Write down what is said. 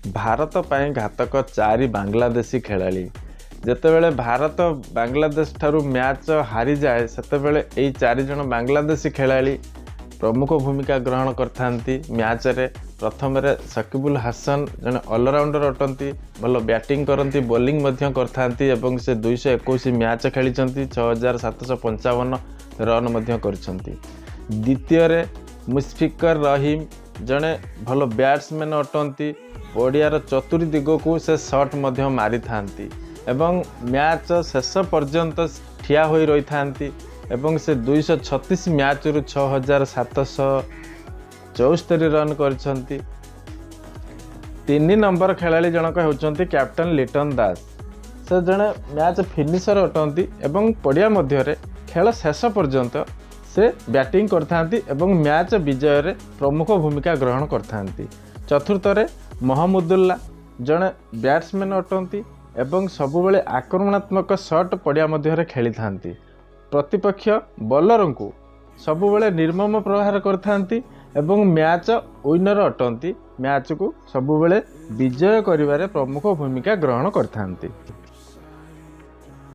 भारत ପାଇଁ घातक 4 बांग्लादेशी खेलाड़ी जेतेबेले भारत बांग्लादेश ठारू मैच हारी जाए सेतेबेले एई 4 जन बांग्लादेशी खेलाड़ी प्रमुख भूमिका ग्रहण करथांती। मैच रे प्रथम रे शकीबुल हासन जने ऑलराउंडर अटंती, भल बैटिंग करती, बॉलिंग मध्य करथांती एवं से 221 मैच खेली 6755 रन मध्य करछंती। द्वितीय रे मुशफिकर रहीम जने भल बैट्समैन अटंती, ओडियार चतुर्दी दिगकू से शॉट मध्य मारी थांती एवं मैच शेष पर्यंत ठिया होई रही थांती एवं से 236 मैच रु 6774 रन करछंती। 3 नंबर खेलाड़ी जनक होचंती कैप्टन लिटन दास। से जने मैच फिनिशर अटंती एवं पड़िया मध्य रे खेल शेष पर्यंत से बैटिंग करथांती एवं मैच विजय रे प्रमुख भूमिका ग्रहण करथांती। चतुर्थ रे महमुदुल्ला जने बैट्समैन अटंती एवं सबुबले आक्रमणात्मक शॉट पड़िया मध्य रे खेली थांती। प्रतिपक्ष बॉलर को सबुबले निर्मम प्रहार करथांती एवं मैच विनर अटंती। मैच को सबुबले विजय करिवारे प्रमुख भूमिका ग्रहण करथांती।